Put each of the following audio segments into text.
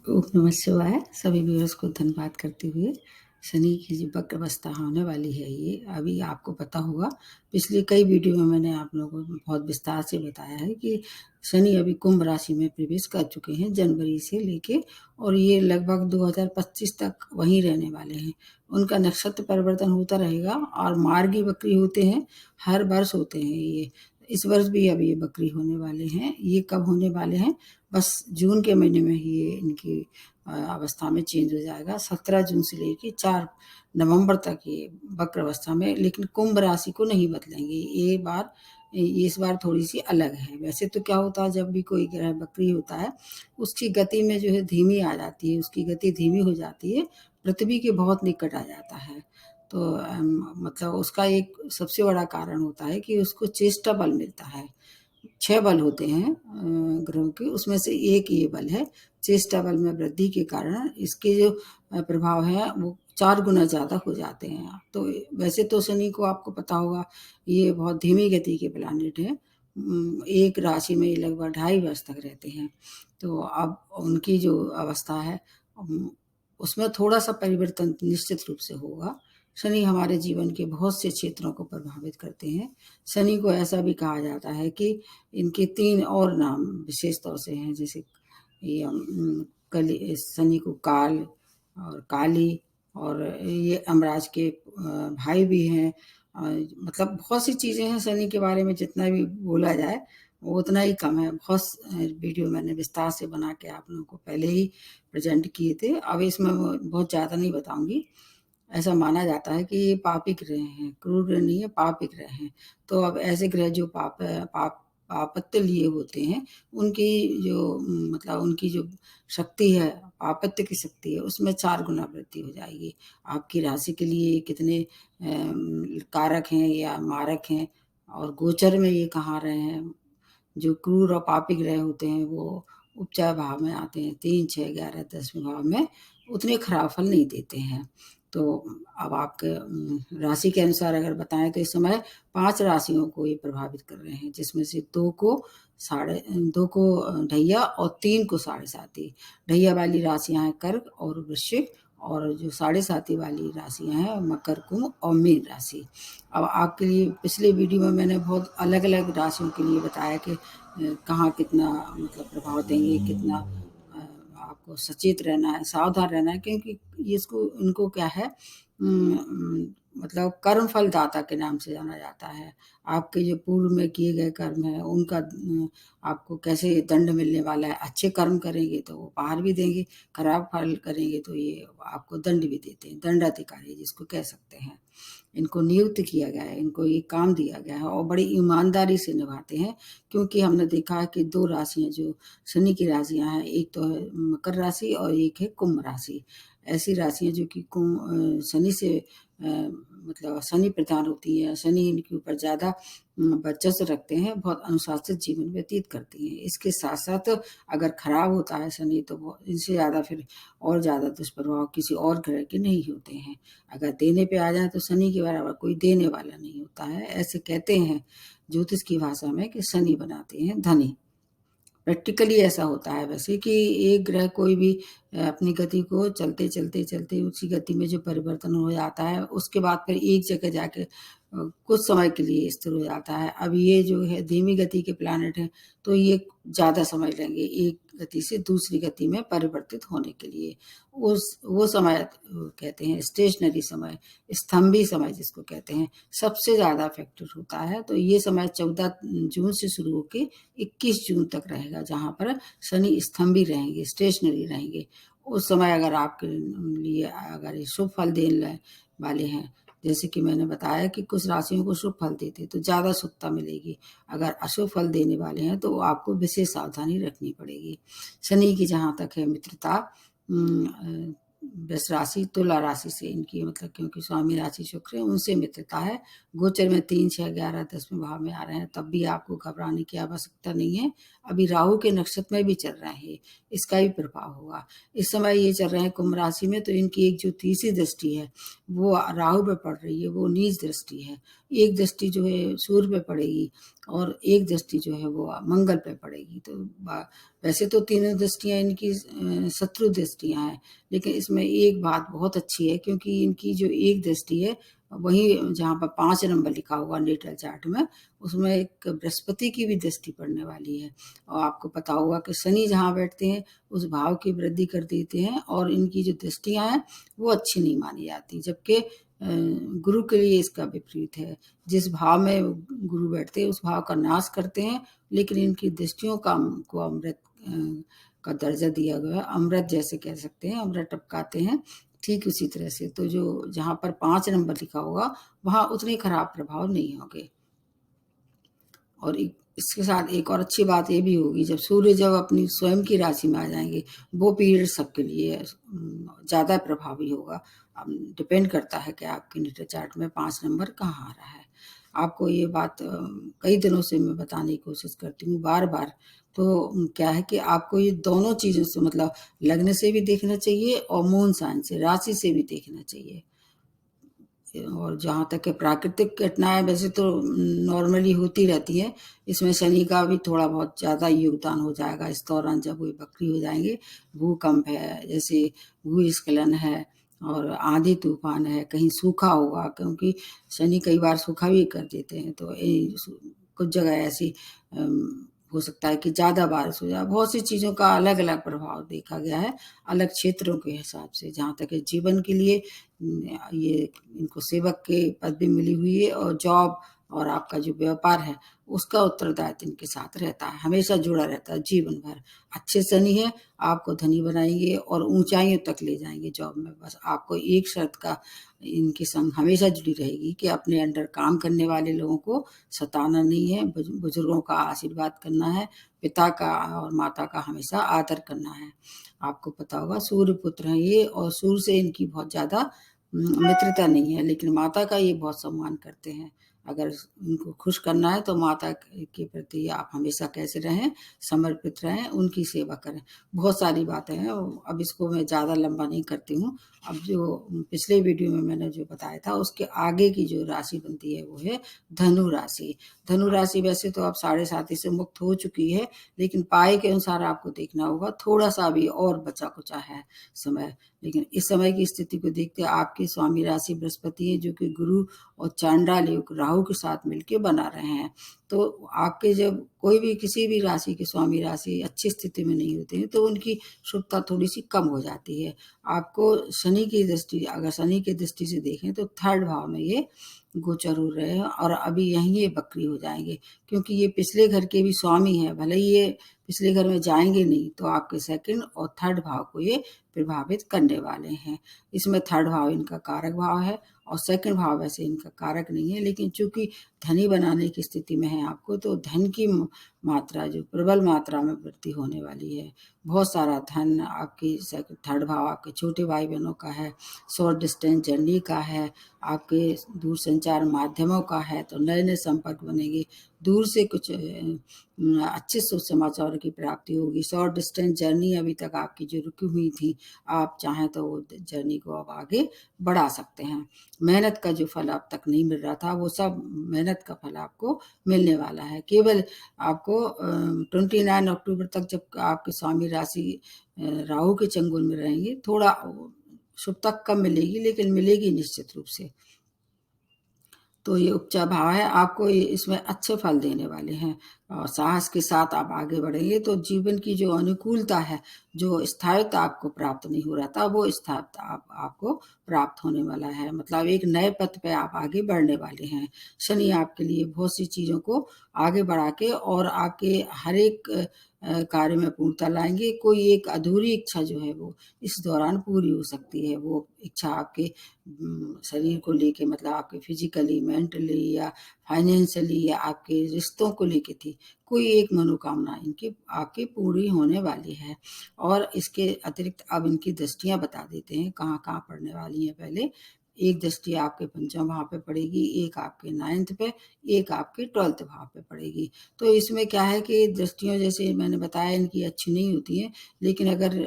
ओम नमः शिवाय। सभी व्यूअर्स को धन्यवाद करते हुए, शनि की जो वक्र अवस्था होने वाली है, ये अभी आपको पता होगा। पिछले कई वीडियो में मैंने आप लोगों को बहुत विस्तार से बताया है कि शनि अभी कुंभ राशि में प्रवेश कर चुके हैं जनवरी से लेके, और ये लगभग 2025 तक वहीं रहने वाले हैं। उनका नक्षत्र परिवर्तन होता रहेगा और मार्गी वक्री होते हैं, हर वर्ष होते हैं ये। इस वर्ष भी अभी ये वक्री होने वाले हैं। ये कब होने वाले हैं? बस जून के महीने में ही ये इनकी अवस्था में चेंज हो जाएगा। 17 जून से लेके 4 नवंबर तक ये वक्र अवस्था में, लेकिन कुंभ राशि को नहीं बदलेंगे। इस बार थोड़ी सी अलग है। वैसे तो क्या होता है, जब भी कोई ग्रह वक्री होता है, उसकी गति में जो है धीमी आ जाती है, उसकी गति धीमी हो जाती है, पृथ्वी के बहुत निकट आ जाता है। तो मतलब उसका एक सबसे बड़ा कारण होता है कि उसको चेष्टा बल मिलता है। 6 बल होते हैं ग्रहों के, उसमें से एक ये बल है। चेष्टा बल में वृद्धि के कारण इसके जो प्रभाव है वो 4 गुना ज़्यादा हो जाते हैं। तो वैसे तो शनि को आपको पता होगा, ये बहुत धीमी गति के प्लैनेट है। एक राशि में ये लगभग 2.5 वर्ष तक रहते हैं। तो अब उनकी जो अवस्था है, उसमें थोड़ा-सा परिवर्तन निश्चित रूप से होगा। शनि हमारे जीवन के बहुत से क्षेत्रों को प्रभावित करते हैं। शनि को ऐसा भी कहा जाता है कि इनके 3 और नाम विशेष तौर से हैं, जैसे ये कली, शनि को काल और काली, और ये यमराज के भाई भी हैं। मतलब बहुत सी चीज़ें हैं शनि के बारे में, जितना भी बोला जाए वो उतना ही कम है। बहुत वीडियो मैंने विस्तार से बना के आप लोगों को पहले ही प्रेजेंट किए थे। अब इसमें बहुत ज़्यादा नहीं बताऊंगी। ऐसा माना जाता है कि ये पापी ग्रह हैं, क्रूर ग्रह नहीं है, पापी ग्रह हैं। तो अब ऐसे ग्रह जो पापत्य लिए होते हैं, उनकी जो मतलब उनकी जो शक्ति है, पापत्य की शक्ति है, उसमें 4 गुना वृद्धि हो जाएगी। आपकी राशि के लिए कितने कारक हैं या मारक हैं, और गोचर में ये कहाँ रहे हैं। जो क्रूर और पापी ग्रह होते हैं वो उपचय भाव में आते हैं, 3, 6, 11, 10वें भाव में उतने खराब फल नहीं देते हैं। तो अब आपके राशि के अनुसार अगर बताएं तो इस समय 5 राशियों को ये प्रभावित कर रहे हैं, जिसमें से 2 को ढैया और 3 को साढ़े साथी। ढैया वाली राशियां हैं कर्क और वृश्चिक, और जो साढ़े साथी वाली राशियां हैं मकर, कुंभ और मीन राशि। अब आपके लिए पिछले वीडियो में मैंने बहुत अलग अलग राशियों के लिए बताया कि कहाँ कितना मतलब प्रभाव देंगे, कितना आपको सचेत रहना है, सावधान रहना है, क्योंकि इसको इनको क्या है, मतलब कर्म फल दाता के नाम से जाना जाता है। आपके जो पूर्व में किए गए कर्म है उनका आपको कैसे दंड मिलने वाला है। अच्छे कर्म करेंगे तो वो उपहार भी देंगे, खराब फल करेंगे तो ये आपको दंड भी देते हैं। दंडाधिकारी जिसको कह सकते हैं। इनको नियुक्त किया गया है, इनको ये काम दिया गया है और बड़ी ईमानदारी से निभाते हैं। क्योंकि हमने देखा है कि 2 राशियां जो शनि की राशियां हैं, एक तो है मकर राशि और एक है कुंभ राशि। ऐसी राशियां जो कि शनि से मतलब शनि प्रधान होती है। शनि इनके ऊपर ज़्यादा वर्चस्व रखते हैं, बहुत अनुशासित जीवन व्यतीत करती हैं। इसके साथ साथ अगर खराब होता है शनि, तो वो इनसे ज़्यादा फिर और ज़्यादा दुष्प्रभाव किसी और ग्रह के नहीं होते हैं। अगर देने पे आ जाए तो शनि के बराबर कोई देने वाला नहीं होता है। ऐसे कहते हैं ज्योतिष की भाषा में कि शनि बनाते हैं धनी। प्रैक्टिकली ऐसा होता है वैसे कि एक ग्रह कोई भी अपनी गति को चलते चलते चलते उसी गति में जो परिवर्तन हो जाता है, उसके बाद फिर एक जगह जाके कुछ समय के लिए स्थिर हो जाता है। अब ये जो है धीमी गति के प्लैनेट हैं, तो ये ज़्यादा समय लेंगे एक गति से दूसरी गति में परिवर्तित होने के लिए। वो समय कहते हैं स्टेशनरी समय, स्तंभी समय जिसको कहते हैं, सबसे ज़्यादा इफेक्टिव होता है। तो ये समय 14 जून से शुरू होकर 21 जून तक रहेगा, जहाँ पर शनि स्तंभी रहेंगे, स्टेशनरी रहेंगे। उस समय अगर आपके लिए अगर ये शुभ फल देने वाले हैं, जैसे कि मैंने बताया कि कुछ राशियों को शुभ फल देते तो ज़्यादा शुभता मिलेगी। अगर अशुभ फल देने वाले हैं तो आपको विशेष सावधानी रखनी पड़ेगी। शनि की जहाँ तक है मित्रता, वृष राशि तुला राशि से इनकी मतलब क्योंकि स्वामी राशि शुक्र है उनसे मित्रता है। गोचर में 3, 6, 11, 10वें भाव में आ रहे हैं, तब भी आपको घबराने की आवश्यकता नहीं है। अभी राहु के नक्षत्र में भी चल रहे हैं, इसका भी प्रभाव होगा। इस समय ये चल रहे हैं कुंभ राशि में, तो इनकी एक जो तीसरी दृष्टि है वो राहु पे पड़ रही है, वो नीच दृष्टि है। एक दृष्टि जो है सूर्य पे पड़ेगी और एक दृष्टि जो है वो मंगल पे पड़ेगी। तो वैसे तो तीनों दृष्टियां इनकी शत्रु दृष्टियां हैं, लेकिन इसमें एक बात बहुत अच्छी है क्योंकि इनकी जो एक दृष्टि है वहीं जहाँ पर 5 नंबर लिखा हुआ नेटल चार्ट में, उसमें एक बृहस्पति की भी दृष्टि पड़ने वाली है। और आपको पता होगा कि शनि जहाँ बैठते हैं उस भाव की वृद्धि कर देते हैं और इनकी जो दृष्टियां हैं वो अच्छी नहीं मानी जाती, जबकि गुरु के लिए इसका विपरीत है। जिस भाव में गुरु बैठते हैं उस भाव का नाश करते हैं, लेकिन इनकी दृष्टियों का को अमृत का दर्जा दिया गया है। अमृत जैसे कह सकते हैं, अमृत टपकाते हैं, ठीक उसी तरह से। तो जो जहाँ पर 5 नंबर लिखा होगा वहाँ उतने खराब प्रभाव नहीं होंगे। और इसके साथ एक और अच्छी बात ये भी होगी, जब सूर्य जब अपनी स्वयं की राशि में आ जाएंगे, वो पीरियड सबके लिए ज़्यादा प्रभावी होगा। अब डिपेंड करता है कि आपके नेटल चार्ट में 5 नंबर कहाँ आ रहा है। आपको ये बात कई दिनों से मैं बताने की कोशिश करती हूँ बार बार। तो क्या है कि आपको ये दोनों चीज़ों से मतलब लग्न से भी देखना चाहिए और मून साइन से, राशि से भी देखना चाहिए। और जहाँ तक है प्राकृतिक घटनाएं वैसे तो नॉर्मली होती रहती हैं, इसमें शनि का भी थोड़ा बहुत ज़्यादा योगदान हो जाएगा इस दौरान जब वो वक्री हो जाएंगे। भूकंप है, जैसे भूस्खलन है और आंधी तूफान है, कहीं सूखा होगा क्योंकि शनि कई बार सूखा भी कर देते हैं। तो कुछ जगह ऐसी हो सकता है कि ज़्यादा बारिश हो जाए। बहुत सी चीज़ों का अलग अलग प्रभाव देखा गया है अलग क्षेत्रों के हिसाब से। जहाँ तक है जीवन के लिए ये इनको सेवक के पद भी मिली हुई है और जॉब और आपका जो व्यापार है उसका उत्तरदायित्व इनके साथ रहता है, हमेशा जुड़ा रहता है जीवन भर। अच्छे शनि है, आपको धनी बनाएंगे और ऊंचाइयों तक ले जाएंगे जॉब में। बस आपको एक शर्त का इनके संग हमेशा जुड़ी रहेगी कि अपने अंडर काम करने वाले लोगों को सताना नहीं है, बुजुर्गों का आशीर्वाद करना है, पिता का और माता का हमेशा आदर करना है। आपको पता होगा सूर्य पुत्र हैं ये, और सूर्य से इनकी बहुत ज़्यादा मित्रता नहीं है, लेकिन माता का ये बहुत सम्मान करते हैं। अगर उनको खुश करना है तो माता के प्रति आप हमेशा कैसे रहें, समर्पित रहें, उनकी सेवा करें। बहुत सारी बातें हैं, अब इसको मैं ज़्यादा लंबा नहीं करती हूँ। अब जो पिछले वीडियो में मैंने जो बताया था उसके आगे की जो राशि बनती है वो है धनु राशि। धनु राशि वैसे तो अब 7.5 से मुक्त हो चुकी है, लेकिन पाए के अनुसार आपको देखना होगा, थोड़ा सा भी और बचा कुचा है समय। लेकिन इस समय की स्थिति को देखते आपकी स्वामी राशि बृहस्पति है, जो कि गुरु और चांडाल योग राहु के साथ मिलकर बना रहे हैं। तो आपके जब कोई भी किसी भी राशि की स्वामी राशि अच्छी स्थिति में नहीं होते हैं तो उनकी शुभता थोड़ी सी कम हो जाती है। आपको शनि की दृष्टि, अगर शनि की दृष्टि से देखें तो 3rd भाव में ये गोचर हो रहे हैं और अभी यहीं ये वक्री हो जाएंगे, क्योंकि ये पिछले घर के भी स्वामी है। भले ही ये पिछले घर में जाएंगे नहीं तो आपके 2nd और 3rd भाव को ये प्रभावित करने वाले हैं। इसमें 3rd भाव इनका कारक भाव है और 2nd भाव वैसे इनका कारक नहीं है, लेकिन चूंकि धनी बनाने की स्थिति में है आपको, तो धन की मात्रा जो प्रबल मात्रा में वृद्धि होने वाली है। बहुत सारा धन आपकी 3rd भाव आपके छोटे भाई बहनों का है, शॉर्ट डिस्टेंस जर्नी का है, आपके दूर संचार माध्यमों का है, तो नए नए संपर्क बनेंगे, दूर से कुछ अच्छे समाचार की प्राप्ति होगी। शॉर्ट डिस्टेंस जर्नी अभी तक आपकी जो रुकी हुई थी, आप चाहें तो वो जर्नी को अब आगे बढ़ा सकते हैं। मेहनत का जो फल अब तक नहीं मिल रहा था वो सब मेहनत का फल आपको मिलने वाला है। केवल आपको 29 अक्टूबर तक जब आपके स्वामी राशि राहु के चंगुल में रहेंगे, थोड़ा शुभता कम मिलेगी, लेकिन मिलेगी निश्चित रूप से। तो ये उपचा भाव है, आपको ये इसमें अच्छे फल देने वाले हैं और साहस के साथ आप आगे बढ़ेंगे तो जीवन की जो अनुकूलता है, जो स्थायित्व आपको प्राप्त नहीं हो रहा था, वो स्थायित्व आपको प्राप्त होने वाला है। मतलब एक नए पथ पे आप आगे बढ़ने वाले हैं। शनि आपके लिए बहुत सी चीज़ों को आगे बढ़ा के और आपके हर एक कार्य में पूर्णता लाएंगे। कोई एक अधूरी इच्छा जो है वो इस दौरान पूरी हो सकती है। वो इच्छा आपके शरीर को लेके, मतलब आपके फिजिकली, मेंटली या फाइनेंशियली या आपके रिश्तों को लेके थी, जाएगी। कोई एक मनोकामना इनकी आपकी पूरी होने वाली है। और इसके अतिरिक्त अब इनकी दृष्टियाँ बता देते हैं कहाँ-कहाँ पड़ने वाली हैं पहले। एक दृष्टि आपके पंचम भाव पे पड़ेगी, एक आपके 9th पे, एक आपके 12th भाव पे पड़ेगी। तो इसमें क्या है कि दृष्टियों जैसे मैंने बताया इनकी अच्छी नहीं होती हैं, लेकिन अगर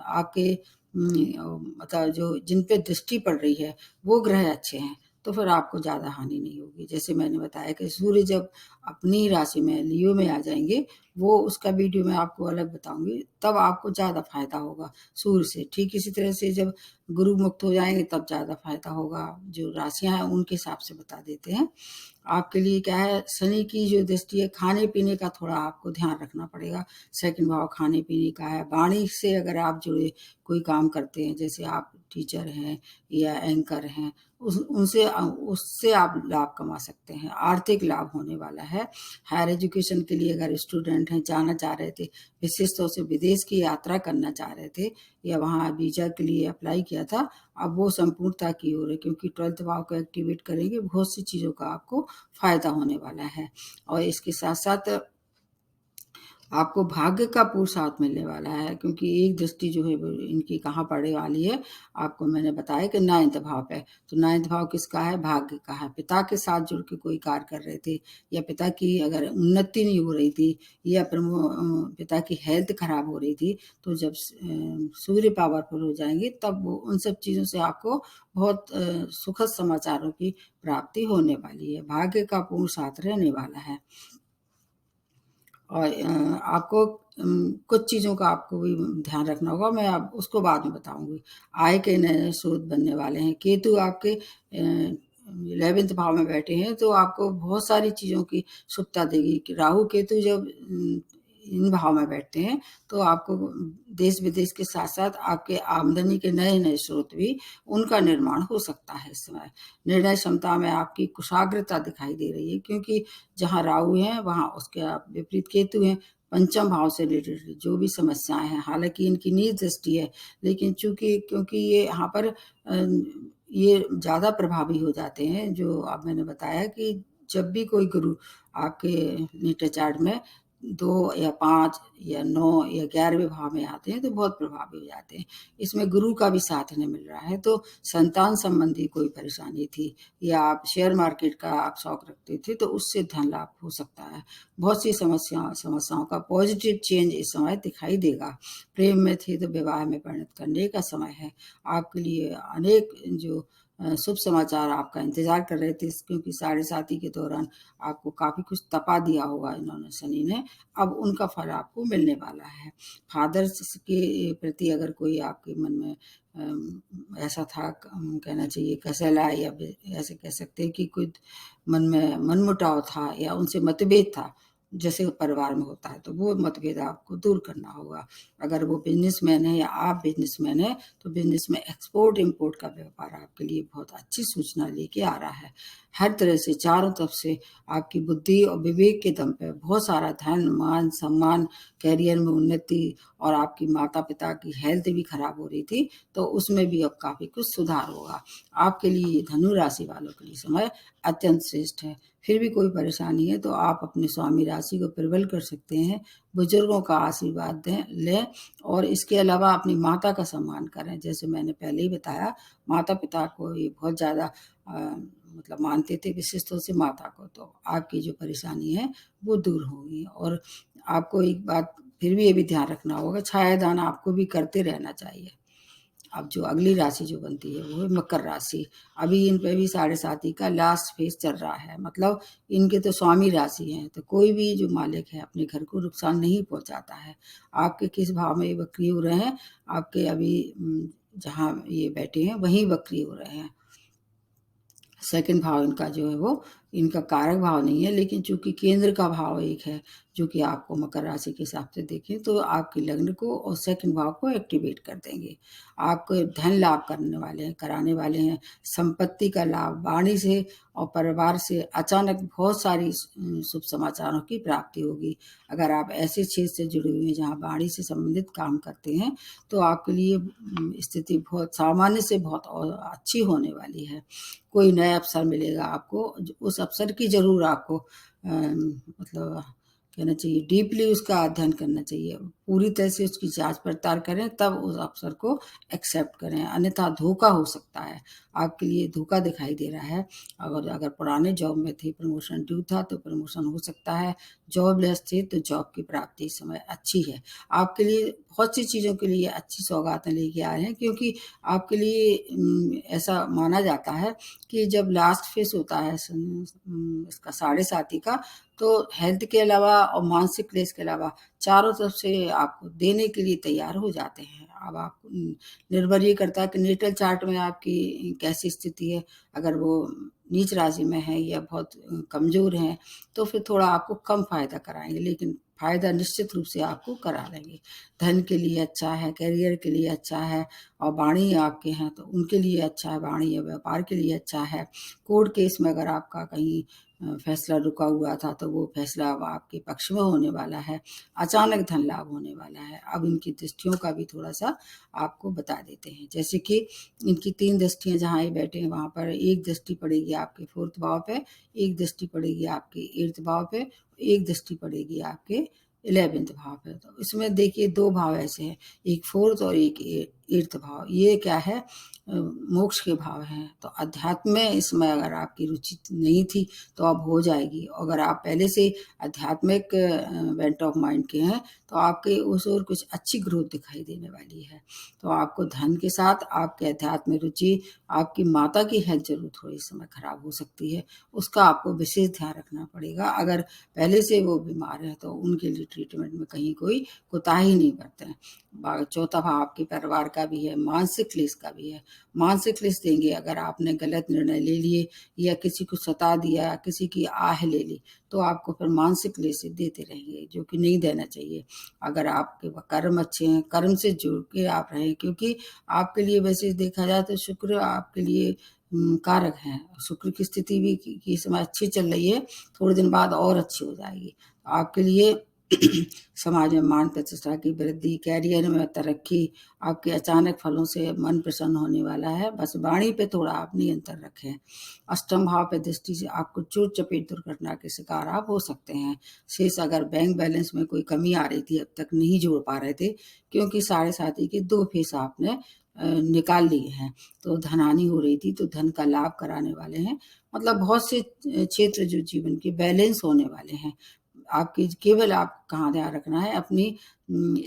आपके मतलब जो जिन पे दृष्टि पड़ रही है वो ग्रह अच्छे हैं तो फिर आपको ज़्यादा हानि नहीं होगी। जैसे मैंने बताया कि सूर्य जब अपनी राशि में लियो में आ जाएंगे, वो उसका वीडियो मैं आपको अलग बताऊंगी, तब आपको ज़्यादा फायदा होगा सूर्य से। ठीक इसी तरह से जब गुरु मुक्त हो जाएंगे तब ज़्यादा फायदा होगा। जो राशियां हैं उनके हिसाब से बता देते हैं। आपके लिए क्या है, शनि की जो दृष्टि है, खाने पीने का थोड़ा आपको ध्यान रखना पड़ेगा। सेकंड भाव खाने पीने का है। वाणी से अगर आप जुड़े कोई काम करते हैं, जैसे आप टीचर हैं या एंकर हैं, उससे आप लाभ कमा सकते हैं, आर्थिक लाभ होने वाला है। हायर एजुकेशन के लिए अगर स्टूडेंट हैं, जाना चाह रहे थे, विशेष तौर से विदेश की यात्रा करना चाह रहे थे या वहाँ वीजा के लिए अप्लाई किया था, अब वो संपूर्णता की ओर है, क्योंकि 12th भाव को एक्टिवेट करेंगे, बहुत सी चीज़ों का आपको फायदा होने वाला है। और इसके साथ साथ आपको भाग्य का पूर्ण साथ मिलने वाला है, क्योंकि एक दृष्टि जो है वो इनकी कहाँ पड़ने वाली है, आपको मैंने बताया कि 9th भाव पे। तो 9th भाव किसका है, भाग्य का है। पिता के साथ जुड़ के कोई कार्य कर रहे थे या पिता की अगर उन्नति नहीं हो रही थी या पिता की हेल्थ खराब हो रही थी, तो जब सूर्य पावरफुल हो जाएंगे तब वो उन सब चीज़ों से आपको बहुत सुखद समाचारों की प्राप्ति होने वाली है। भाग्य का पूर्ण साथ रहने वाला है। और आपको कुछ चीज़ों का आपको भी ध्यान रखना होगा, मैं अब उसको बाद में बताऊंगी। आय के नए स्रोत बनने वाले हैं। केतु आपके 11th भाव में बैठे हैं, तो आपको बहुत सारी चीज़ों की शुभता देगी। कि राहु केतु जब इन भाव में बैठते हैं तो आपको देश विदेश के साथ साथ आपके आमदनी के नए नए स्रोत भी उनका निर्माण हो सकता है। इस समय निर्णय क्षमता में आपकी कुशाग्रता दिखाई दे रही है, क्योंकि जहाँ राहु है वहाँ उसके विपरीत केतु है। पंचम भाव से रिलेटेड जो भी समस्याएं हैं, हालांकि इनकी नीच दृष्टि है, लेकिन क्योंकि ये यहाँ पर ये ज़्यादा प्रभावी हो जाते हैं। जो अब मैंने बताया कि जब भी कोई गुरु आपके नेटल चार्ट में 2 या 5 या 9 या 11वें भाव में आते हैं तो बहुत प्रभावी हो जाते हैं। इसमें गुरु का भी साथ इन्हें मिल रहा है, तो संतान संबंधी कोई परेशानी थी या आप शेयर मार्केट का आप शौक रखते थे तो उससे धन लाभ हो सकता है। बहुत सी समस्याओं का पॉजिटिव चेंज इस समय दिखाई देगा। प्रेम में थे तो विवाह में परिणत करने का समय है। आपके लिए अनेक जो शुभ समाचार आपका इंतजार कर रहे थे, क्योंकि 7.5 के दौरान आपको काफी कुछ तपा दिया होगा इन्होंने, शनि ने, अब उनका फल आपको मिलने वाला है। फादर्स के प्रति अगर कोई आपके मन में ऐसा था, कहना चाहिए कसैला, या ऐसे कह सकते हैं कि कोई मन में मनमुटाव था या उनसे मतभेद था, जैसे परिवार में होता है, तो वो मतभेद आपको दूर करना होगा। अगर वो बिजनेसमैन है या आप बिजनेसमैन है तो बिजनेस में एक्सपोर्ट इंपोर्ट का व्यापार आपके लिए बहुत अच्छी सूचना लेके आ रहा है। हर तरह से चारों तरफ से आपकी बुद्धि और विवेक के दम पे बहुत सारा धन मान सम्मान, कैरियर में उन्नति, और आपकी माता पिता की हेल्थ भी खराब हो रही थी तो उसमें भी अब काफी कुछ सुधार होगा। आपके लिए धनु राशि वालों के लिए समय अत्यंत श्रेष्ठ है। फिर भी कोई परेशानी है तो आप अपने स्वामी राशि को प्रबल कर सकते हैं, बुजुर्गों का आशीर्वाद लें, और इसके अलावा अपनी माता का सम्मान करें। जैसे मैंने पहले ही बताया, माता पिता को ये बहुत ज़्यादा मतलब मानते थे, विशेष तौर से माता को, तो आपकी जो परेशानी है वो दूर होगी। और आपको एक बात फिर भी ये भी ध्यान रखना होगा, छायादान आपको भी करते रहना चाहिए। अब जो अगली राशि जो बनती है वो है मकर राशि। अभी इन पे भी 7.5 का लास्ट फेज चल रहा है, मतलब इनके तो स्वामी राशि हैं, तो कोई भी जो मालिक है अपने घर को नुकसान नहीं पहुंचाता है। आपके किस भाव में ये वक्री हो रहे हैं, आपके अभी जहाँ ये बैठे हैं वहीं वक्री हो रहे हैं। सेकंड भाव इनका जो है वो इनका कारक भाव नहीं है, लेकिन चूंकि केंद्र का भाव एक है, जो कि आपको मकर राशि के हिसाब से देखें तो आपके लग्न को और सेकंड भाव को एक्टिवेट कर देंगे। आपको धन लाभ करने वाले हैं, कराने वाले हैं, संपत्ति का लाभ, वाणी से और परिवार से अचानक बहुत सारी शुभ समाचारों की प्राप्ति होगी। अगर आप ऐसे क्षेत्र से जुड़े हुए हैं जहाँ वाणी से संबंधित काम करते हैं तो आपके लिए स्थिति बहुत सामान्य से बहुत और अच्छी होने वाली है। कोई नया अवसर मिलेगा आपको, उस अवसर की जरूर आपको मतलब कहना चाहिए डीपली उसका अध्ययन करना चाहिए, पूरी तरह से उसकी जांच पड़ताल करें, तब उस अवसर को एक्सेप्ट करें, अन्यथा धोखा हो सकता है, आपके लिए धोखा दिखाई दे रहा है। अगर पुराने जॉब में थे, प्रमोशन ड्यू था तो प्रमोशन हो सकता है, जॉबलेस थे तो जॉब की प्राप्ति इस समय अच्छी है। आपके लिए बहुत सी चीज़ों के लिए अच्छी सौगातें लेके आए हैं, क्योंकि आपके लिए ऐसा माना जाता है कि जब लास्ट फेस होता है इसका साढ़े साथी का, तो हेल्थ के अलावा और मानसिक क्लेश के अलावा चारों तरफ से आपको देने के लिए तैयार हो जाते हैं। अब आप निर्भर ये करता है कि नेटल चार्ट में आपकी कैसी स्थिति है। अगर वो नीच राशि में है या बहुत कमज़ोर हैं, तो फिर थोड़ा आपको कम फ़ायदा कराएँगे, लेकिन फ़ायदा निश्चित रूप से आपको करा लेंगे। धन के लिए अच्छा है, करियर के लिए अच्छा है, और वाणी आपके हैं तो उनके लिए अच्छा है, वाणी या व्यापार के लिए अच्छा है। कोर्ट केस में अगर आपका कहीं फैसला रुका हुआ था, तो वो फैसला अब आपके पक्ष में होने वाला है। अचानक धन लाभ होने वाला है। अब इनकी दृष्टियों का भी थोड़ा-सा आपको बता देते हैं। जैसे कि इनकी 3 दृष्टियाँ जहाँ ये बैठे हैं, वहाँ पर एक दृष्टि पड़ेगी आपके 4th भाव पे, एक दृष्टि पड़ेगी आपके 8th भाव पे, एक दृष्टि पड़ेगी आपके 11th भाव पे। तो इसमें देखिए 2 भाव ऐसे हैं, एक 4th और एक 8th भाव। ये क्या है, मोक्ष के भाव हैं। तो अध्यात्म में इसमें अगर आपकी रुचि नहीं थी, तो अब हो जाएगी। अगर आप पहले से आध्यात्मिक बेंट ऑफ माइंड के हैं, तो आपके उस ओर कुछ अच्छी ग्रोथ दिखाई देने वाली है। तो आपको धन के साथ आपके अध्यात्म में रुचि, आपकी माता की हेल्थ ज़रूर थोड़ी इस समय खराब हो सकती है, उसका आपको विशेष ध्यान रखना पड़ेगा। अगर पहले से वो बीमार है, तो उनके लिए ट्रीटमेंट में कहीं कोई कोताही नहीं बरतें। चौथा भाव आपके परिवार का भी है, मानसिक क्लेश का भी है। मानसिक क्लेश देंगे अगर आपने गलत निर्णय ले लिए, या किसी को सता दिया, किसी की आह ले ली, तो आपको फिर मानसिक क्लेश देते रहेंगे, जो कि नहीं देना चाहिए। अगर आपके कर्म अच्छे हैं, कर्म से जुड़ के आप रहें, क्योंकि आपके लिए वैसे देखा जाए तो शुक्र आपके लिए कारक है। शुक्र की स्थिति भी की इस समय अच्छी चल रही है, थोड़े दिन बाद और अच्छी हो जाएगी। आपके लिए समाज में मान प्रतिष्ठा की वृद्धि, कैरियर में तरक्की, आपके अचानक फलों से मन प्रसन्न होने वाला है। बस वाणी पे थोड़ा आप नियंत्रण रखें। अष्टम भाव पे दृष्टि से आपको चोट चपेट दुर्घटना के शिकार आप हो सकते हैं। शेष अगर बैंक बैलेंस में कोई कमी आ रही थी, अब तक नहीं जोड़ पा रहे थे, क्योंकि साढ़े साथी के 2 फेस आपने निकाल लिए हैं, तो धनहानि हो रही थी, तो धन का लाभ कराने वाले हैं। मतलब बहुत से क्षेत्र जो जीवन के बैलेंस होने वाले हैं। आपकी केवल आप कहाँ ध्यान रखना है, अपनी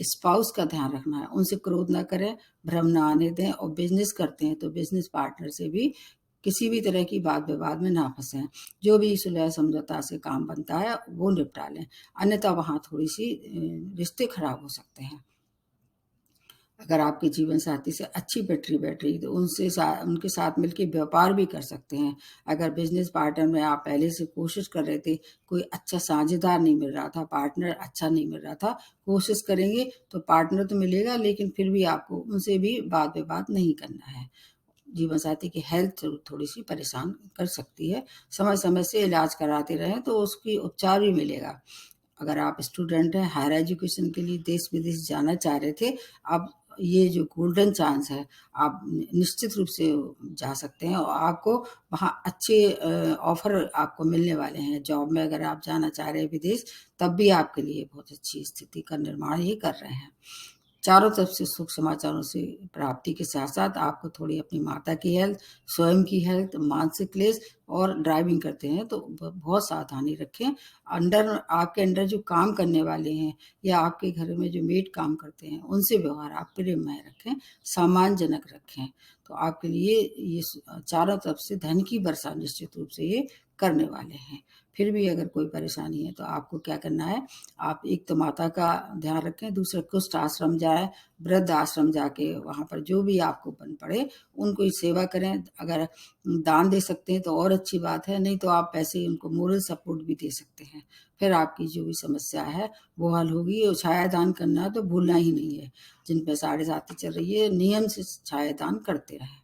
स्पाउस का ध्यान रखना है। उनसे क्रोध ना करें, भ्रम ना आने दें, और बिज़नेस करते हैं तो बिज़नेस पार्टनर से भी किसी भी तरह की वाद विवाद में ना फँसें। जो भी सुलह समझौता से काम बनता है, वो निपटा लें, अन्यथा वहाँ थोड़ी-सी रिश्ते खराब हो सकते हैं। अगर आपके जीवन साथी से अच्छी बैटरी बैठ रही, तो उनके साथ मिलके व्यापार भी कर सकते हैं। अगर बिज़नेस पार्टनर में आप पहले से कोशिश कर रहे थे, कोई अच्छा साझेदार नहीं मिल रहा था, पार्टनर अच्छा नहीं मिल रहा था, कोशिश करेंगे तो पार्टनर तो मिलेगा, लेकिन फिर भी आपको उनसे भी वाद-विवाद नहीं करना है। जीवन साथी की हेल्थ थोड़ी-सी परेशान कर सकती है। समय-समय से इलाज कराते रहें, तो उसकी उपचार भी मिलेगा। अगर आप स्टूडेंट हैं, हायर एजुकेशन के लिए देश-विदेश जाना चाह रहे थे, अब ये जो गोल्डन चांस है, आप निश्चित रूप से जा सकते हैं, और आपको वहाँ अच्छे ऑफ़र आपको मिलने वाले हैं। जॉब में अगर आप जाना चाह रहे हैं विदेश, तब भी आपके लिए बहुत अच्छी स्थिति का निर्माण ये कर रहे हैं। चारों तरफ से सुख समाचारों से प्राप्ति के साथ-साथ आपको थोड़ी अपनी माता की हेल्थ, स्वयं की हेल्थ, मानसिक क्लेश, और ड्राइविंग करते हैं तो बहुत सावधानी रखें। आपके अंडर जो काम करने वाले हैं, या आपके घर में जो मेड काम करते हैं, उनसे व्यवहार आप प्रेममय रखें, सम्मानजनक रखें। तो आपके लिए ये चारों तरफ से धन की वर्षा निश्चित रूप से ये करने वाले हैं। फिर भी अगर कोई परेशानी है, तो आपको क्या करना है, आप एक तो माता का ध्यान रखें, दूसरा कुष्ठ आश्रम जाएँ, वृद्ध आश्रम जाके वहाँ पर जो भी आपको बन पड़े, उनको ही सेवा करें। अगर दान दे सकते हैं तो और अच्छी बात है, नहीं तो आप पैसे उनको मोरल सपोर्ट भी दे सकते हैं। फिर आपकी जो भी समस्या है, वो हल होगी, और छाया दान करना तो भूलना ही नहीं है। जिन पे साढ़े साती चल रही है, नियम से छाया दान करते रहें।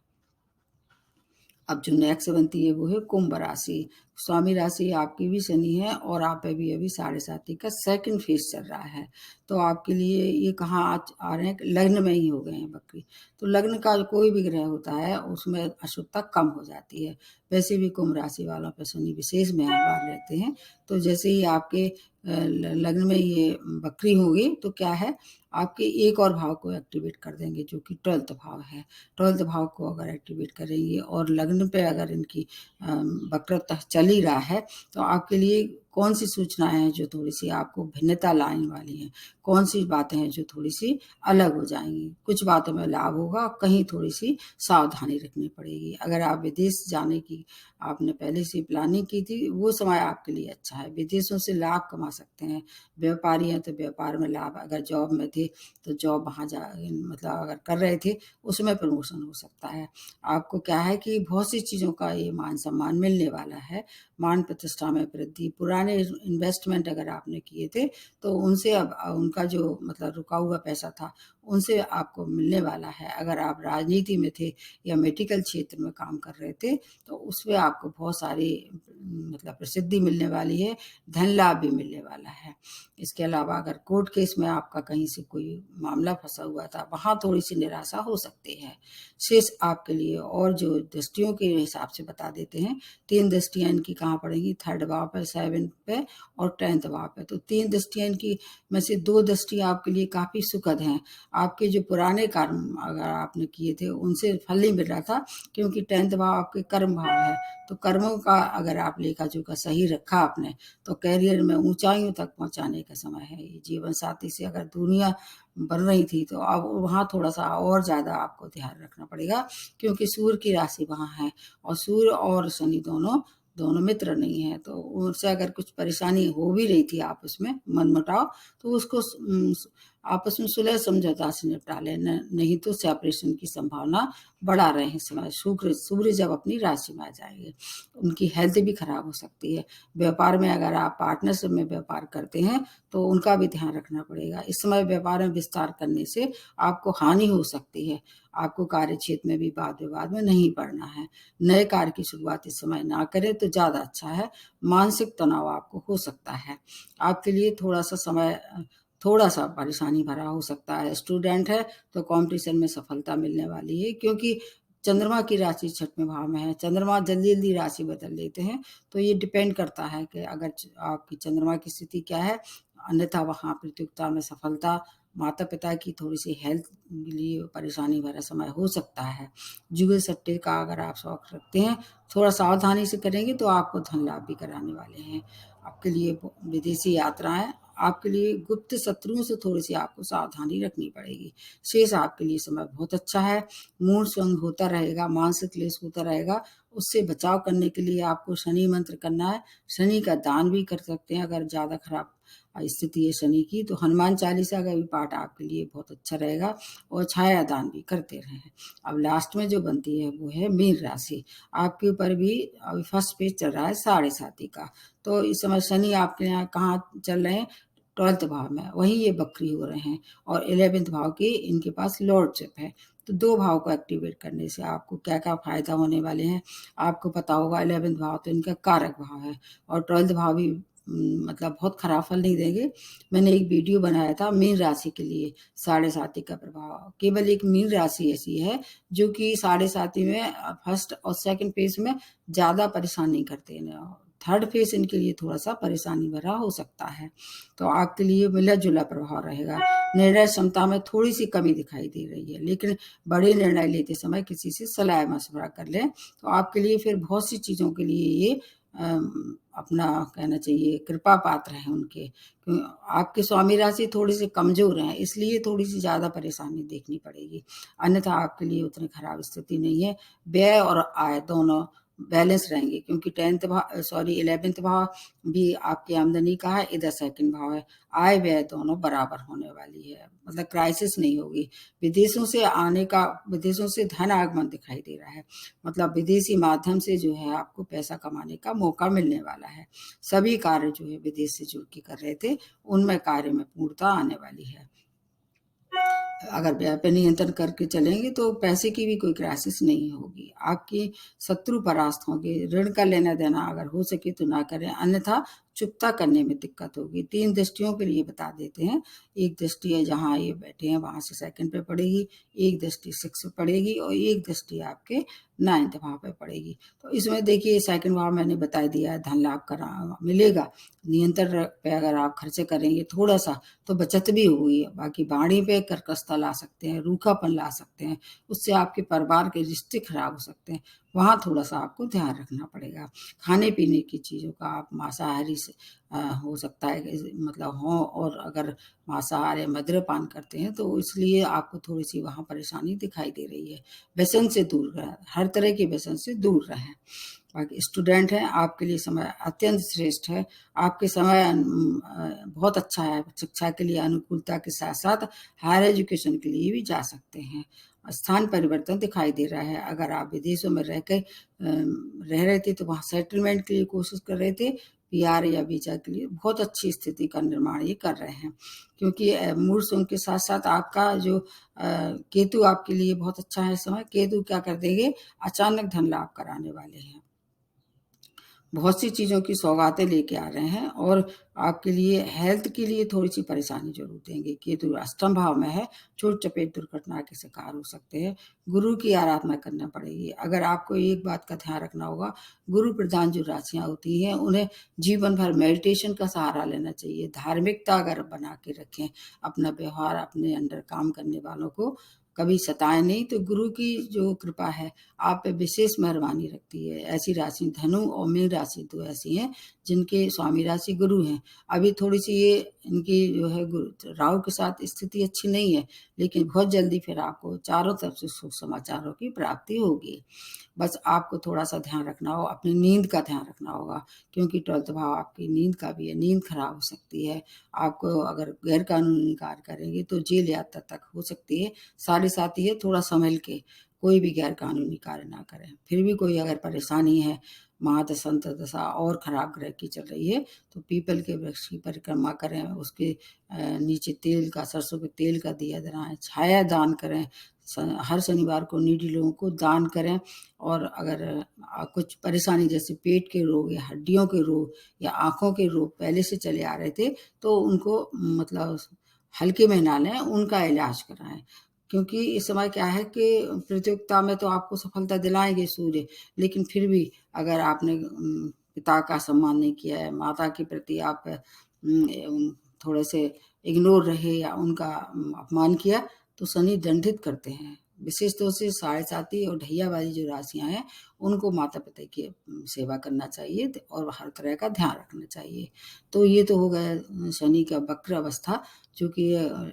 अब जो नेक्स्ट बनती है वो है कुंभ राशि। स्वामी राशि आपकी भी शनि है, और आप पे भी अभी साढ़े साती का सेकंड फेज चल रहा है। तो आपके लिए ये कहाँ आ रहे हैं, लग्न में ही हो गए हैं वक्री। तो लग्न का कोई भी ग्रह होता है, उसमें अशुभता कम हो जाती है। वैसे भी कुंभ राशि वालों पे शनि विशेष मेहरबान रहते हैं। तो जैसे ही आपके लग्न में ये वक्री होगी तो क्या है, आपके एक और भाव को एक्टिवेट कर देंगे जो कि 12th भाव है। 12th भाव को अगर एक्टिवेट करेंगे और लग्न पे अगर इनकी वक्रता चल ही रहा है तो आपके लिए कौन सी सूचनाएं हैं जो थोड़ी सी आपको भिन्नता लाने वाली हैं, कौन सी बातें हैं जो थोड़ी सी अलग हो जाएंगी। कुछ बातों में लाभ होगा, कहीं थोड़ी सी सावधानी रखनी पड़ेगी। अगर आप विदेश जाने की आपने पहले से प्लानिंग की थी, वो समय आपके लिए अच्छा है, विदेशों से लाभ कमा सकते हैं। व्यापारी हैं तो व्यापार में लाभ, अगर जॉब में थे तो जॉब वहाँ जा मतलब अगर कर रहे थे उसमें प्रमोशन हो सकता है। आपको क्या है कि बहुत सी चीज़ों का ये मान सम्मान मिलने वाला है, मान प्रतिष्ठा में वृद्धि। पुराने इन्वेस्टमेंट अगर आपने किए थे तो उनसे अब उनका जो मतलब रुका हुआ पैसा था उनसे आपको मिलने वाला है। अगर आप राजनीति में थे या मेडिकल क्षेत्र में काम कर रहे थे तो उसमें आपको बहुत सारी मतलब प्रसिद्धि मिलने वाली है, धन लाभ भी मिलने वाला है। इसके अलावा अगर कोर्ट केस में आपका कहीं से कोई मामला फंसा हुआ था, वहाँ थोड़ी सी निराशा हो सकती है। शेष आपके लिए और जो दृष्टियों के हिसाब से बता देते हैं, 3 दृष्टियाँ इनकी कहाँ पड़ेंगी, 3rd भाव पे, 7th पे और 10th भाव पे। तो 3 दृष्टियाँ इनकी में से 2 दृष्टियाँ आपके लिए काफ़ी सुखद हैं। आपके जो पुराने कर्म अगर आपने किए थे उनसे फल नहीं मिल रहा था, क्योंकि 10th भाव आपके कर्म भाव है। तो कर्मों का अगर आप लेखा जोखा सही रखा आपने तो कैरियर में ऊंचाइयों तक पहुंचाने का समय है। ये जीवन साथी से अगर दूरियां बन रही थी तो अब वहाँ थोड़ा सा और ज़्यादा आपको ध्यान रखना पड़ेगा, क्योंकि सूर्य की राशि वहाँ है और सूर्य और शनि दोनों दोनों मित्र नहीं है। तो उनसे अगर कुछ परेशानी हो भी रही थी आपस में मनमुटाव, तो उसको आपस में सुलह समझौता से निपटा लेना, नहीं तो सेपरेशन की संभावना बढ़ा रहे हैं समय। सूर्य जब अपनी राशि में आ जाएंगे उनकी हेल्थ भी खराब हो सकती है। व्यापार में अगर आप पार्टनरशिप में व्यापार करते हैं तो उनका भी ध्यान रखना पड़ेगा। इस समय व्यापार में विस्तार करने से आपको हानि हो सकती है। आपको कार्य क्षेत्र में भी वाद विवाद में नहीं पड़ना है। नए कार्य की शुरुआत इस समय ना करें तो ज़्यादा अच्छा है। मानसिक तनाव आपको हो सकता है। आपके लिए थोड़ा सा परेशानी भरा हो सकता है। स्टूडेंट है तो कंपटीशन में सफलता मिलने वाली है, क्योंकि चंद्रमा की राशि 6वें भाव में है। चंद्रमा जल्दी जल्दी राशि बदल लेते हैं, तो ये डिपेंड करता है कि अगर आपकी चंद्रमा की स्थिति क्या है। अन्यथा वहाँ प्रतियोगिता में सफलता, माता पिता की थोड़ी सी हेल्थ के लिए परेशानी भरा समय हो सकता है। जुए सट्टे का अगर आप शौक रखते हैं, थोड़ा सावधानी से करेंगे तो आपको धन लाभ भी कराने वाले हैं। आपके लिए विदेशी यात्राएं, आपके लिए गुप्त शत्रुओं से थोड़ी सी आपको सावधानी रखनी पड़ेगी। शेष आपके लिए समय बहुत अच्छा है। मूड स्विंग होता रहेगा, मानसिक क्लेश होता रहेगा, उससे बचाव करने के लिए आपको शनि मंत्र करना है। शनि का दान भी कर सकते हैं। अगर ज़्यादा खराब स्थिति है शनि की तो हनुमान चालीसा का भी पाठ आपके लिए बहुत अच्छा रहेगा, और छाया दान भी करते रहें। अब लास्ट में जो बनती है वो है मीन राशि। आपके ऊपर भी अभी फर्स्ट पेज चल रहा है 7.5 का। तो इस समय शनि आपके यहाँ कहाँ चल रहे हैं, 12th भाव में, वहीं ये बकरी हो रहे हैं और 11th भाव की इनके पास लॉर्डशिप है। तो 2 भाव को एक्टिवेट करने से आपको क्या क्या फायदा होने वाले हैं आपको पता होगा। 11th भाव तो इनका कारक भाव है और 12th भाव भी मतलब बहुत खराब फल नहीं देंगे। मैंने एक वीडियो बनाया था मीन राशि के लिए, 7.5 का प्रभाव। केवल एक मीन राशि ऐसी है जो कि 7.5 में फर्स्ट और सेकंड फेज में ज़्यादा परेशान नहीं करते हैं, 3rd फेज इनके लिए थोड़ा सा परेशानी भरा हो सकता है। तो आपके लिए मिला जुला प्रभाव रहेगा। निर्णय क्षमता में थोड़ी सी कमी दिखाई दे रही है, लेकिन बड़े निर्णय लेते समय किसी से सलाह मशवरा कर लें तो आपके लिए फिर बहुत सी चीज़ों के लिए ये अपना कहना चाहिए कृपा पात्र हैं उनके। आपके स्वामी राशि थोड़ी सी कमजोर हैं, इसलिए थोड़ी सी ज़्यादा परेशानी देखनी पड़ेगी। अन्यथा आपके लिए उतनी खराब स्थिति नहीं है। व्यय और आय दोनों बैलेंस रहेंगे, क्योंकि 11th भाव भी आपकी आमदनी का है, इधर 2nd भाव है। आय व्यय दोनों बराबर होने वाली है, मतलब क्राइसिस नहीं होगी। विदेशों से धन आगमन दिखाई दे रहा है, मतलब विदेशी माध्यम से जो है आपको पैसा कमाने का मौका मिलने वाला है। सभी कार्य जो है विदेश से जुड़ के कर रहे थे उनमें कार्य में पूर्णता आने वाली है। अगर व्यय पे नियंत्रण करके चलेंगे तो पैसे की भी कोई क्राइसिस नहीं होगी। आपके शत्रु परास्त होंगे। ऋण का लेना देना अगर हो सके तो ना करें, अन्यथा चुकता करने में दिक्कत होगी। 3 दृष्टियों के लिए बता देते हैं। एक दृष्टि है जहाँ ये बैठे हैं वहां से 2nd पे पड़ेगी, एक दृष्टि 6 पे पड़ेगी और एक दृष्टि आपके 9th भाव पे पड़ेगी। तो इसमें देखिए सेकंड भाव मैंने बता दिया है, धन लाभ करा मिलेगा। नियंत्रण पे अगर आप खर्चे करेंगे थोड़ा-सा तो बचत भी होगी। बाकी वाणी पे कर्कशता ला सकते हैं, रूखापन ला सकते हैं, उससे आपके परिवार के रिश्ते खराब हो सकते हैं। वहाँ थोड़ा-सा आपको ध्यान रखना पड़ेगा। खाने-पीने की चीज़ों का आप मांसाहारी से हो सकता है कि मतलब हों, और अगर मांसाहार या मद्यपान करते हैं तो इसलिए आपको थोड़ी-सी वहाँ परेशानी दिखाई दे रही है। व्यसन से दूर रहें, हर तरह के व्यसन से दूर रहें। बाकी स्टूडेंट हैं, आपके लिए समय अत्यंत श्रेष्ठ है। आपके समय बहुत अच्छा है, शिक्षा के लिए अनुकूलता के साथ-साथ हायर एजुकेशन के लिए भी जा सकते हैं। स्थान परिवर्तन दिखाई दे रहा है, अगर आप विदेशों में रह रहे थे तो वहाँ सेटलमेंट के लिए कोशिश कर रहे थे, पीआर या वीज़ा के लिए बहुत अच्छी स्थिति का निर्माण ये कर रहे हैं। क्योंकि मूड स्विंग के साथ-साथ आपका जो केतु आपके लिए बहुत अच्छा है इस समय। केतु क्या कर देंगे, अचानक धन लाभ कराने वाले हैं। बहुत सी चीज़ों की सौगातें लेके आ रहे हैं, और आपके लिए हेल्थ के लिए थोड़ी-सी परेशानी ज़रूर देंगे। केतु अष्टम भाव में है, चोट-चपेट दुर्घटना के शिकार हो सकते हैं। गुरु की आराधना करना पड़ेगी। अगर आपको एक बात का ध्यान रखना होगा, गुरु प्रधान जो राशियाँ होती हैं, उन्हें जीवन भर मेडिटेशन का सहारा लेना चाहिए। धार्मिकता अगर बना के रखें, अपना व्यवहार अपने अंडर काम करने वालों को कभी सताएँ नहीं, तो गुरु की जो कृपा है आप पे विशेष मेहरबानी रखती है। ऐसी राशि धनु और मीन राशि 2 ऐसी हैं जिनके स्वामी राशि गुरु हैं। अभी थोड़ी-सी ये इनकी जो है राहु के साथ स्थिति अच्छी नहीं है, लेकिन बहुत जल्दी फिर आपको चारों तरफ से शुभ समाचारों की प्राप्ति होगी। बस आपको थोड़ा-सा ध्यान रखना होगा, अपनी नींद का ध्यान रखना होगा, क्योंकि 12th भाव आपकी नींद का भी है, नींद खराब हो सकती है। आपको अगर गैर-कानूनी कार्य करेंगे तो जेल यात्रा तक हो सकती है। साथ ही है थोड़ा संभल के कोई भी गैर-कानूनी कार्य ना करें। फिर भी कोई अगर परेशानी है, महादशा अंतर्दशा और खराब ग्रह की चल रही है, तो पीपल के वृक्ष की परिक्रमा करें, उसके नीचे तेल का, सरसों के तेल का दिया जलाएँ, छाया दान करें, हर शनिवार को नीडी लोगों को दान करें। और अगर कुछ परेशानी जैसे पेट के रोग या हड्डियों के रोग या आँखों के रोग पहले से चले आ रहे थे, तो उनको मतलब हल्के में ना लें, उनका इलाज कराएँ। क्योंकि इस समय क्या है कि प्रतियोगिता में तो आपको सफलता दिलाएँगे सूर्य, लेकिन फिर भी अगर आपने पिता का सम्मान नहीं किया है, माता के प्रति आप थोड़े से इग्नोर रहे या उनका अपमान किया, तो शनि दंडित करते हैं। विशेष तौर से साढ़े-साती और ढैया वाली जो राशियाँ हैं, उनको माता-पिता की सेवा करना चाहिए और हर तरह का ध्यान रखना चाहिए। तो ये तो हो गया शनि का वक्र अवस्था, जो कि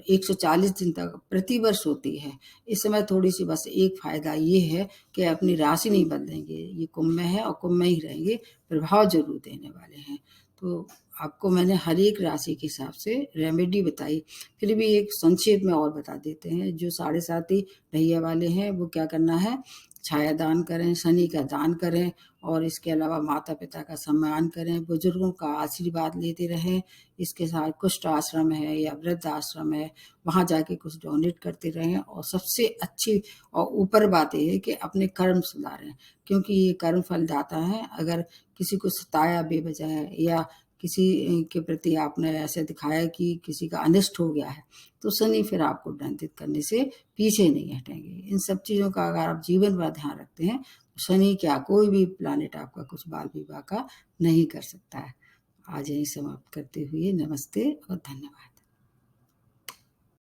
140 दिन तक प्रतिवर्ष होती है। इस समय थोड़ी-सी बस एक फ़ायदा ये है कि अपनी राशि नहीं बदलेंगे, ये कुंभ में है और कुंभ में ही रहेंगे, प्रभाव ज़रूर देने वाले हैं। तो आपको मैंने हर एक राशि के हिसाब से रेमेडी बताई। फिर भी एक संक्षेप में और बता देते हैं, जो साढ़े-साती ढैया वाले हैं, वो क्या करना है, छाया दान करें, शनि का दान करें, और इसके अलावा माता-पिता का सम्मान करें, बुजुर्गों का आशीर्वाद लेते रहें। इसके साथ कुष्ठ आश्रम है या वृद्ध आश्रम है, वहाँ जाके कुछ डोनेट करते रहें, और सबसे अच्छी और ऊपर बात ये है कि अपने कर्म सुधारें, क्योंकि ये कर्म फलदाता है। अगर किसी को सताया बेवजह या किसी के प्रति आपने ऐसे दिखाया कि किसी का अनिष्ट हो गया है, तो शनि फिर आपको दंडित करने से पीछे नहीं हटेंगे। इन सब चीज़ों का अगर आप जीवन भर ध्यान रखते हैं, तो शनि क्या कोई भी प्लैनेट आपका कुछ बाल विवाह का नहीं कर सकता है। आज यहीं समाप्त करते हुए नमस्ते और धन्यवाद।